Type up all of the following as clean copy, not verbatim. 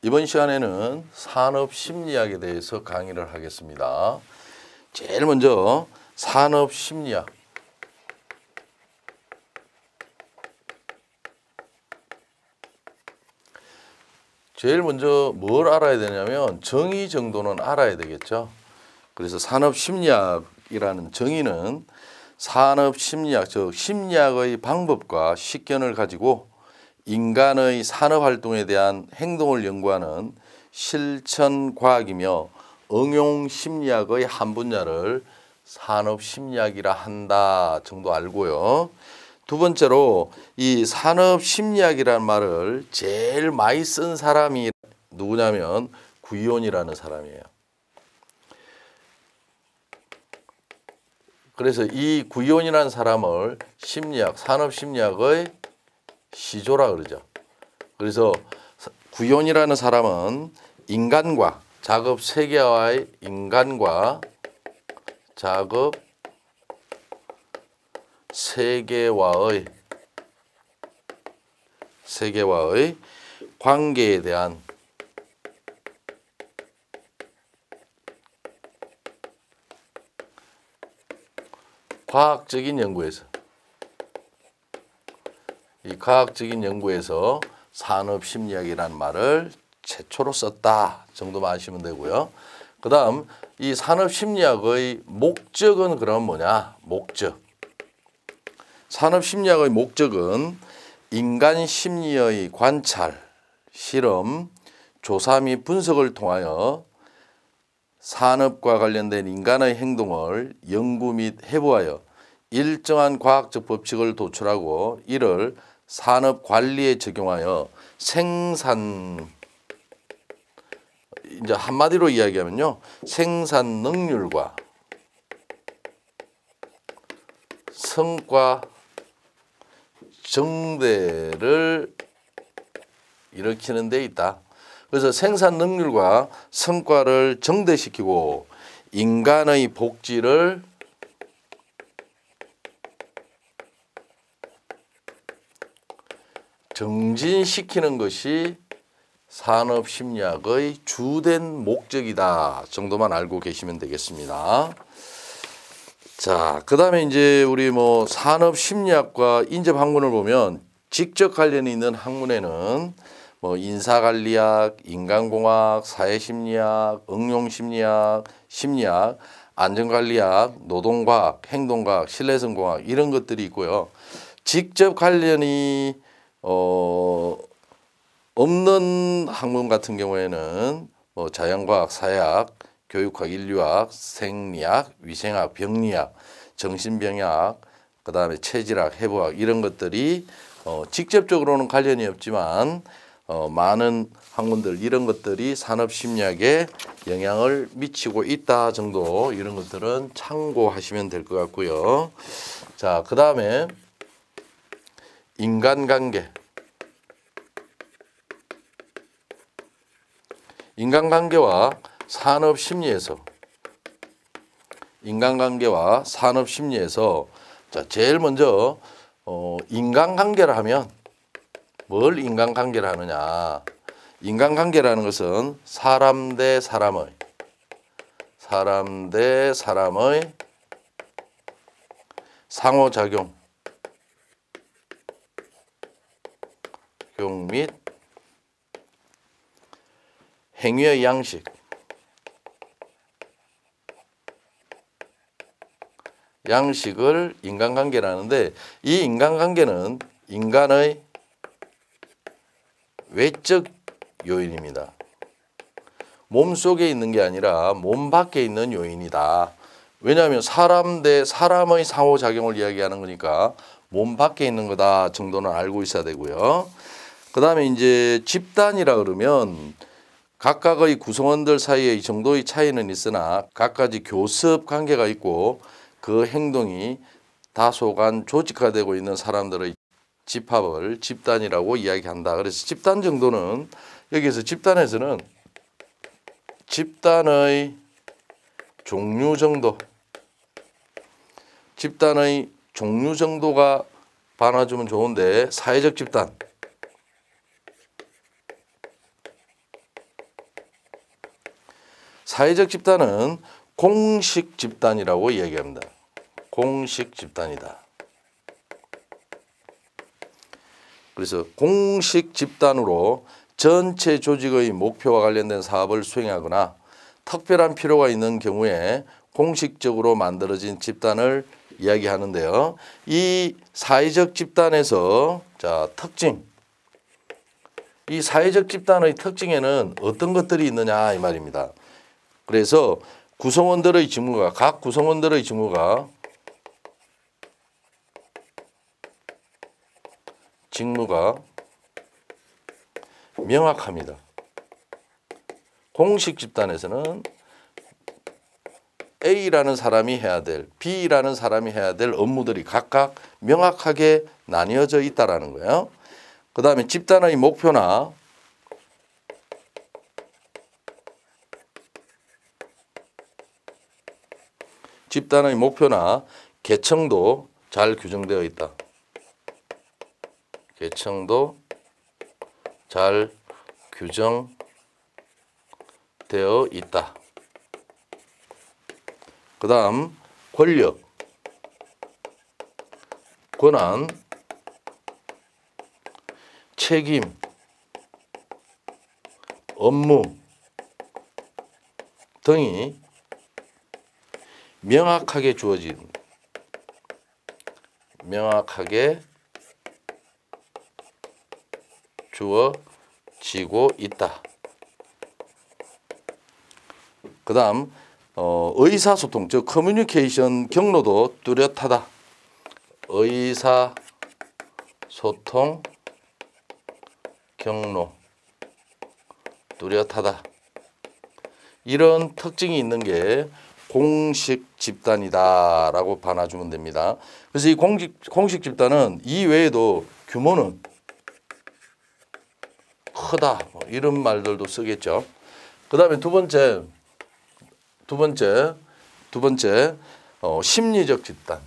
이번 시간에는 산업심리학에 대해서 강의를 하겠습니다. 제일 먼저 산업심리학. 제일 먼저 뭘 알아야 되냐면 정의 정도는 알아야 되겠죠. 그래서 산업심리학이라는 정의는 산업심리학, 즉 심리학의 방법과 식견을 가지고 인간의 산업활동에 대한 행동을 연구하는 실천과학이며 응용심리학의 한 분야를 산업심리학이라 한다 정도 알고요. 두 번째로 이 산업심리학이라는 말을 제일 많이 쓴 사람이 누구냐면 구이온이라는 사람이에요. 그래서 이 구이온이라는 사람을 심리학, 산업심리학의 시조라 그러죠. 그래서 구이온이라는 사람은 인간과 작업 세계와의 인간과 작업 세계와의 관계에 대한 과학적인 연구에서 이 과학적인 연구에서 산업심리학이라는 말을 최초로 썼다 정도만 아시면 되고요. 그 다음 이 산업심리학의 목적은 그럼 뭐냐? 목적. 산업심리학의 목적은 인간 심리의 관찰, 실험, 조사 및 분석을 통하여 산업과 관련된 인간의 행동을 연구 및 해부하여 일정한 과학적 법칙을 도출하고 이를 산업 관리에 적용하여 생산, 이제 한마디로 이야기하면요, 생산 능률과 성과 정대를 일으키는 데 있다. 그래서 생산 능률과 성과를 정대시키고 인간의 복지를 정진시키는 것이 산업심리학의 주된 목적이다 정도만 알고 계시면 되겠습니다. 자, 그 다음에 이제 우리 산업심리학과 인접학문을 보면 직접 관련이 있는 학문에는 인사관리학, 인간공학, 사회심리학, 응용심리학, 심리학, 안전관리학, 노동과학, 행동과학, 신뢰성공학 이런 것들이 있고요. 직접 관련이 없는 학문 같은 경우에는 자연과학, 사회학, 교육학, 인류학, 생리학, 위생학, 병리학, 정신병학, 그 다음에 체질학, 해부학 이런 것들이 직접적으로는 관련이 없지만 많은 학문들 이런 것들이 산업심리학에 영향을 미치고 있다 정도 이런 것들은 참고하시면 될 것 같고요. 자, 그 다음에 인간관계. 인간관계와 산업심리에서 자, 제일 먼저 인간관계를 하면 뭘 인간관계를 하느냐. 인간관계라는 것은 사람 대 사람의 상호작용 및 행위의 양식을 인간관계라는데 이 인간관계는 인간의 외적 요인입니다. 몸속에 있는 게 아니라 몸 밖에 있는 요인이다. 왜냐하면 사람 대 사람의 상호작용을 이야기하는 거니까 몸 밖에 있는 거다 정도는 알고 있어야 되고요. 그 다음에 이제 집단이라 그러면 각각의 구성원들 사이에 이 정도의 차이는 있으나 각가지 교섭 관계가 있고 그 행동이 다소간 조직화되고 있는 사람들의 집합을 집단이라고 이야기한다. 그래서 집단 정도는 여기서 집단에서는 집단의 종류 정도가 봐놔주면 좋은데 사회적 집단, 사회적 집단은 공식 집단이라고 얘기합니다. 공식 집단이다. 그래서 공식 집단으로 전체 조직의 목표와 관련된 사업을 수행하거나 특별한 필요가 있는 경우에 공식적으로 만들어진 집단을 이야기하는데요. 이 사회적 집단에서 자, 특징. 이 사회적 집단의 특징에는 어떤 것들이 있느냐 이 말입니다. 그래서 구성원들의 직무가 각 구성원들의 직무가 명확합니다. 공식 집단에서는 A라는 사람이 해야 될, B라는 사람이 해야 될 업무들이 각각 명확하게 나뉘어져 있다라는 거예요. 그 다음에 집단의 목표나 계층도 잘 규정되어 있다. 계층도 잘 규정되어 있다. 그 다음 권력, 권한, 책임, 업무 등이 명확하게 주어지고 있다. 그 다음 의사소통, 즉 커뮤니케이션 경로도 뚜렷하다. 의사소통 경로 뚜렷하다. 이런 특징이 있는 게 공식 집단이다라고 봐놔주면 됩니다. 그래서 이 공식 집단은 이 외에도 규모는 크다 뭐 이런 말들도 쓰겠죠. 그 다음에 두 번째 심리적 집단.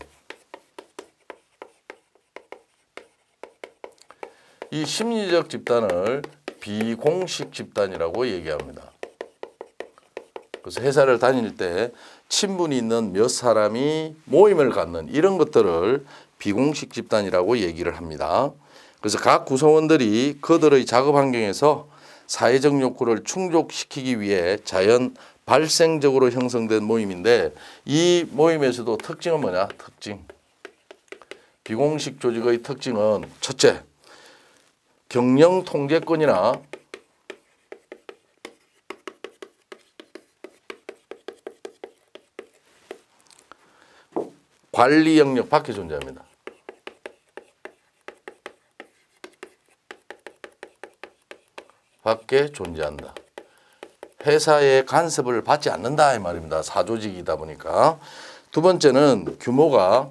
이 심리적 집단을 비공식 집단이라고 얘기합니다. 그래서 회사를 다닐 때 친분이 있는 몇 사람이 모임을 갖는 이런 것들을 비공식 집단이라고 얘기를 합니다. 그래서 각 구성원들이 그들의 작업 환경에서 사회적 욕구를 충족시키기 위해 자연 발생적으로 형성된 모임인데 이 모임에서도 특징은 뭐냐? 특징. 비공식 조직의 특징은 첫째, 경영 통제권이나 관리 영역 밖에 존재합니다. 밖에 존재한다. 회사의 간섭을 받지 않는다 이 말입니다. 사조직이다 보니까. 두 번째는 규모가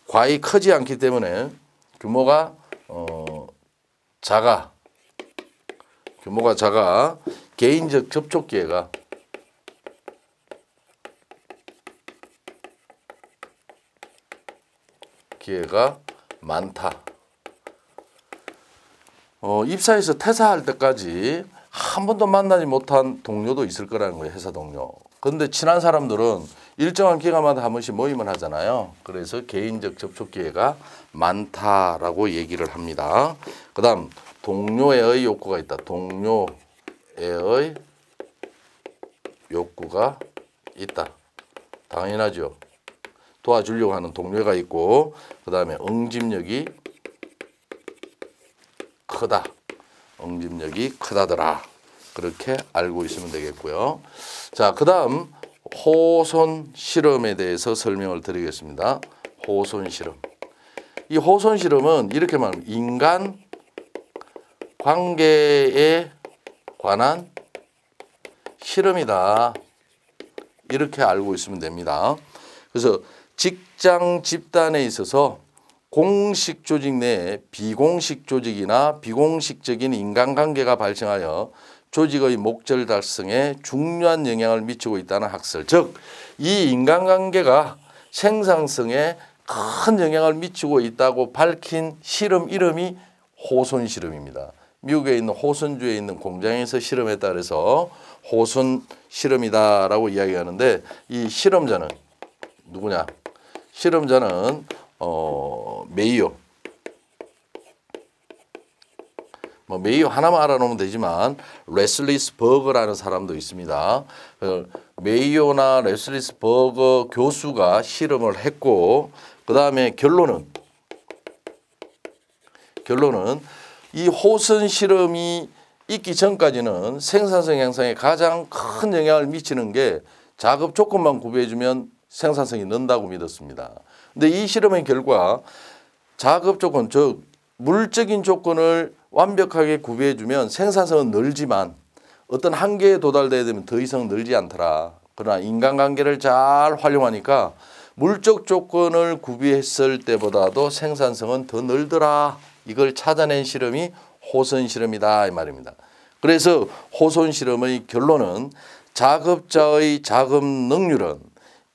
과히 크지 않기 때문에 규모가 작아. 개인적 접촉 기회가 많다. 입사해서 퇴사할 때까지 한 번도 만나지 못한 동료도 있을 거라는 거예요. 회사 동료. 그런데 친한 사람들은 일정한 기간마다 한 번씩 모임을 하잖아요. 그래서 개인적 접촉 기회가 많다라고 얘기를 합니다. 그 다음 동료애의 욕구가 있다. 동료애의 욕구가 있다. 당연하죠. 도와주려고 하는 동료가 있고 그 다음에 응집력이 크다. 응집력이 크다더라. 그렇게 알고 있으면 되겠고요. 자, 그 다음 호손 실험에 대해서 설명을 드리겠습니다. 호손 실험. 이 호손 실험은 이렇게 말하면 인간 관계에 관한 실험이다. 이렇게 알고 있으면 됩니다. 그래서 직장 집단에 있어서 공식 조직 내에 비공식 조직이나 비공식적인 인간관계가 발생하여 조직의 목적 달성에 중요한 영향을 미치고 있다는 학설. 즉, 이 인간관계가 생산성에 큰 영향을 미치고 있다고 밝힌 실험 이름이 호손 실험입니다. 미국에 있는 호선주에 있는 공장에서 실험했다 그래서 호선 실험이다라고 이야기하는데 이 실험자는 누구냐? 실험자는 메이오. 뭐 메이오 하나만 알아놓으면 되지만 레슬리스 버거라는 사람도 있습니다. 메이오나 레슬리스 버거 교수가 실험을 했고 그 다음에 결론은 이 호선 실험이 있기 전까지는 생산성 향상에 가장 큰 영향을 미치는 게 작업 조건만 구비해주면 생산성이 는다고 믿었습니다. 근데 이 실험의 결과 작업 조건, 즉 물적인 조건을 완벽하게 구비해주면 생산성은 늘지만 어떤 한계에 도달돼야 되면 더 이상 늘지 않더라. 그러나 인간관계를 잘 활용하니까 물적 조건을 구비했을 때보다도 생산성은 더 늘더라. 이걸 찾아낸 실험이 호선 실험이다 이 말입니다. 그래서 호선 실험의 결론은 작업자의 작업 능률은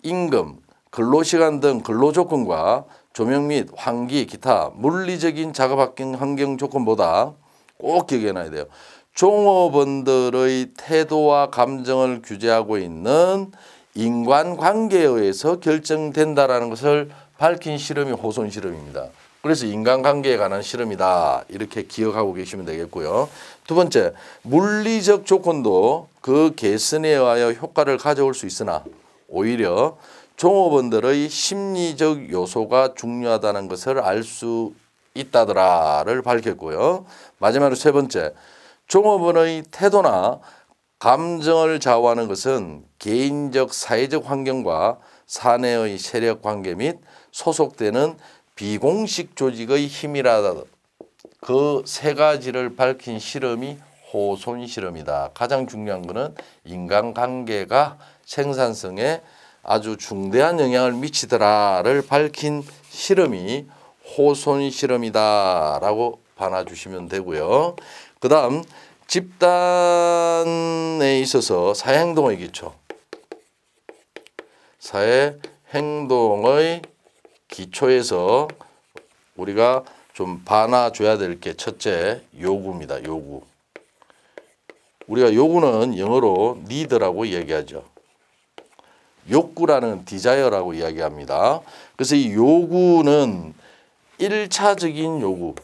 임금, 근로시간 등 근로조건과 조명 및 환기, 기타 물리적인 작업 환경 조건보다 꼭 기억해놔야 돼요. 종업원들의 태도와 감정을 규제하고 있는 인간관계에 의해서 결정된다라는 것을 밝힌 실험이 호선 실험입니다. 그래서 인간관계에 관한 실험이다 이렇게 기억하고 계시면 되겠고요. 두 번째, 물리적 조건도 그 개선에 의하여 효과를 가져올 수 있으나 오히려 종업원들의 심리적 요소가 중요하다는 것을 알 수 있다더라를 밝혔고요. 마지막으로 세 번째, 종업원의 태도나 감정을 좌우하는 것은 개인적 사회적 환경과 사내의 세력 관계 및 소속되는 비공식 조직의 힘이라다. 그 세 가지를 밝힌 실험이 호손 실험이다. 가장 중요한 것은 인간관계가 생산성에 아주 중대한 영향을 미치더라를 밝힌 실험이 호손 실험이다라고 받아주시면 되고요. 그 다음 집단에 있어서 사회행동의 기초. 사회행동의 기초에서 우리가 좀 봐놔줘야 될 게 첫째 요구입니다. 요구. 우리가 요구는 영어로 need라고 얘기하죠. 욕구라는 디자이어라고 이야기합니다. 그래서 이 요구는 1차적인 요구.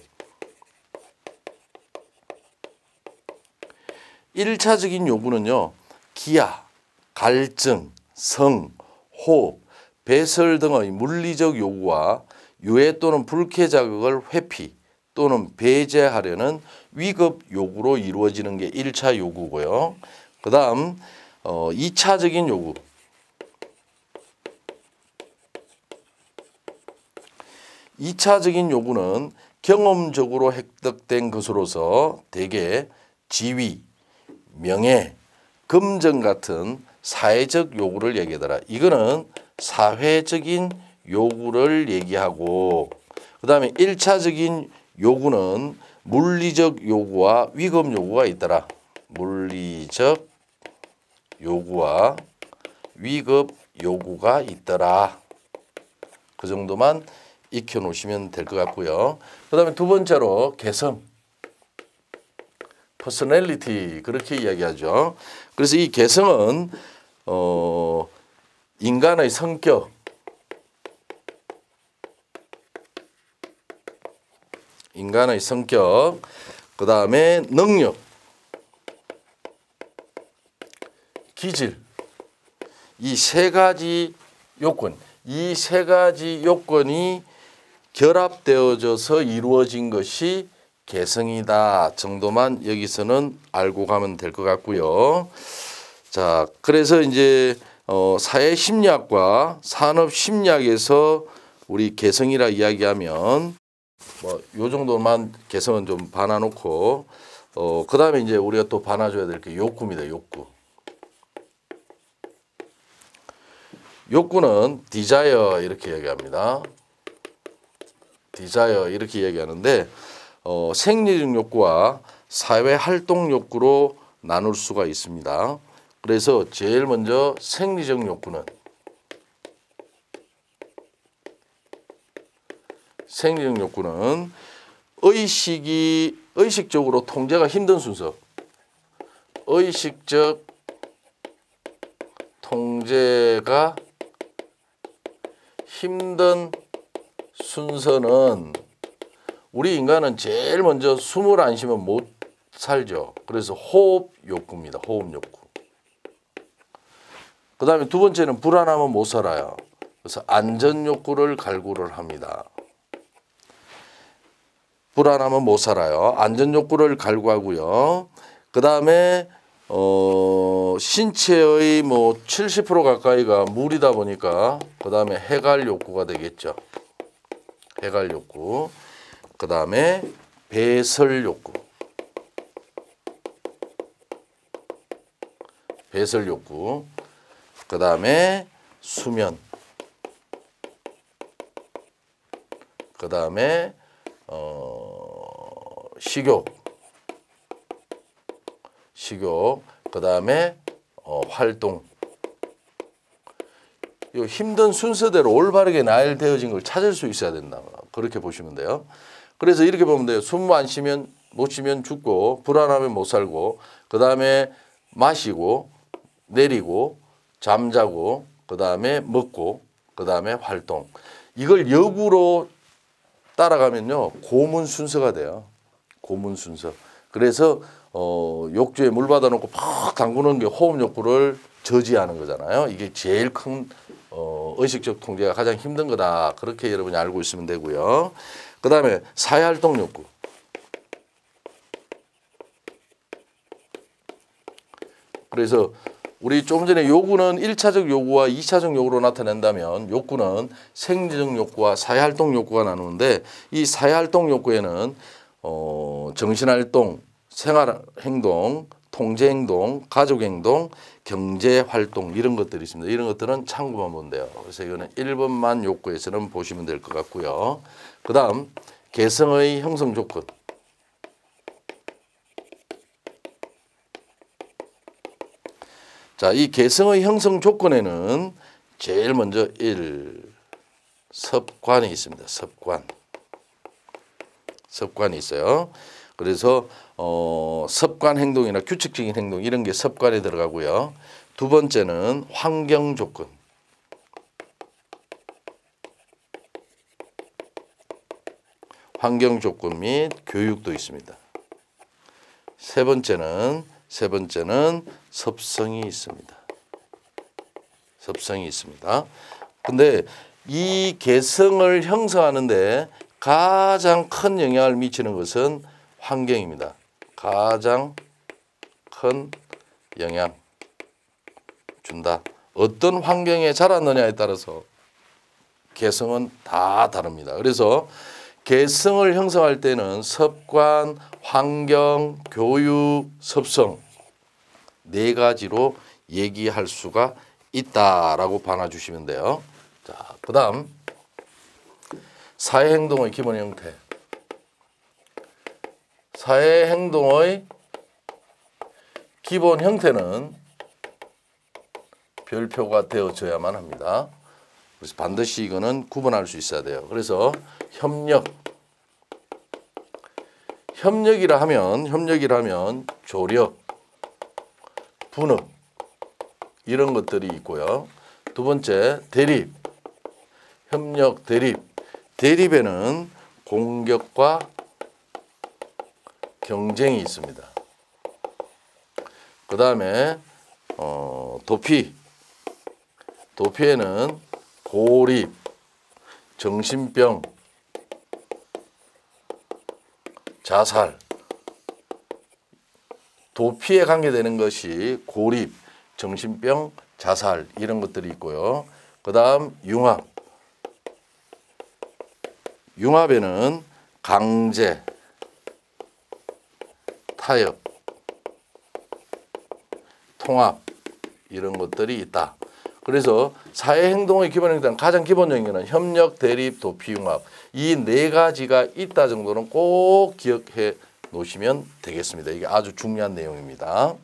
1차적인 요구는요. 기하, 갈증, 성, 호흡, 배설 등의 물리적 요구와 유해 또는 불쾌 자극을 회피 또는 배제하려는 위급 요구로 이루어지는 게 1차 요구고요. 그 다음 2차적인 요구. 2차적인 요구는 경험적으로 획득된 것으로서 대개 지위, 명예, 금전 같은 사회적 요구를 얘기하더라. 이거는 사회적인 요구를 얘기하고 그 다음에 1차적인 요구는 물리적 요구와 위급 요구가 있더라. 물리적 요구와 위급 요구가 있더라. 그 정도만 익혀놓으시면 될 것 같고요. 그 다음에 두 번째로 개성. 퍼스널리티 그렇게 이야기하죠. 그래서 이 개성은 인간의 성격, 그 다음에 능력, 기질, 이 세 가지 요건, 이 세 가지 요건이 결합되어져서 이루어진 것이 개성이다 정도만 여기서는 알고 가면 될 것 같고요. 자, 그래서 이제 사회심리학과 산업심리학에서 우리 개성이라 이야기하면 뭐 요 정도만 개성은 좀 봐놔놓고 그 다음에 이제 우리가 또 봐놔줘야 될 게 욕구입니다. 욕구. 욕구는 디자이어 이렇게 얘기합니다. 디자이어 이렇게 얘기하는데 생리적 욕구와 사회활동 욕구로 나눌 수가 있습니다. 그래서 제일 먼저 생리적 욕구는 의식이 의식적으로 통제가 힘든 순서. 의식적 통제가 힘든 순서는 우리 인간은 제일 먼저 숨을 안 쉬면 못 살죠. 그래서 호흡 욕구입니다. 호흡 욕구. 그 다음에 두 번째는 불안하면 못 살아요. 그래서 안전 욕구를 갈구를 합니다. 불안하면 못 살아요. 안전 욕구를 갈구하고요. 그 다음에 신체의 뭐 70% 가까이가 물이다 보니까 그 다음에 해갈 욕구가 되겠죠. 해갈 욕구. 그 다음에 배설 욕구. 배설 욕구. 그 다음에 수면. 그 다음에 식욕. 그 다음에 활동. 이 힘든 순서대로 올바르게 나열되어진 걸 찾을 수 있어야 된다. 그렇게 보시면 돼요. 그래서 이렇게 보면 돼요. 숨 안 쉬면 못 쉬면 죽고 불안하면 못 살고 그 다음에 마시고 내리고 잠자고 그 다음에 먹고 그 다음에 활동. 이걸 역으로 따라가면요. 고문 순서가 돼요. 고문 순서. 그래서 욕조에 물 받아놓고 팍 담그는 게 호흡 욕구를 저지하는 거잖아요. 이게 제일 큰 의식적 통제가 가장 힘든 거다. 그렇게 여러분이 알고 있으면 되고요. 그 다음에 사회활동 욕구. 그래서 우리 조금 전에 요구는 1차적 요구와 2차적 요구로 나타낸다면 욕구는 생리적 욕구와 사회활동 욕구가 나누는데 이 사회활동 욕구에는 정신활동, 생활행동, 통제행동, 가족행동, 경제활동 이런 것들이 있습니다. 이런 것들은 참고만 보면 돼요. 그래서 이거는 1번만 욕구에서는 보시면 될 것 같고요. 그 다음 개성의 형성 조건. 자, 이 개성의 형성 조건에는 제일 먼저 습관이 있습니다. 습관이 있어요. 그래서 습관 행동이나 규칙적인 행동 이런 게 습관에 들어가고요. 두 번째는 환경 조건. 환경 조건 및 교육도 있습니다. 세 번째는 섭성이 있습니다. 섭성이 있습니다. 근데 이 개성을 형성하는데 가장 큰 영향을 미치는 것은 환경입니다. 가장 큰 영향 준다. 어떤 환경에 자랐느냐에 따라서 개성은 다 다릅니다. 그래서 개성을 형성할 때는 습관, 환경, 교육, 섭성 네 가지로 얘기할 수가 있다라고 봐주시면 돼요. 자, 그다음 사회행동의 기본 형태. 사회행동의 기본 형태는 별표가 되어져야만 합니다. 그래서 반드시 이거는 구분할 수 있어야 돼요. 그래서 협력이라 하면 조력, 분업 이런 것들이 있고요. 두 번째 대립, 협력 대립. 대립에는 공격과 경쟁이 있습니다. 그 다음에 도피에는 고립, 정신병, 자살. 도피에 관계되는 것이 고립, 정신병, 자살 이런 것들이 있고요. 그 다음 융합에는 강제, 타협, 통합 이런 것들이 있다. 그래서 사회행동의 기본 형태는 가장 기본적인 것은 협력, 대립, 도피, 융합 이 네 가지가 있다 정도는 꼭 기억해 놓으시면 되겠습니다. 이게 아주 중요한 내용입니다.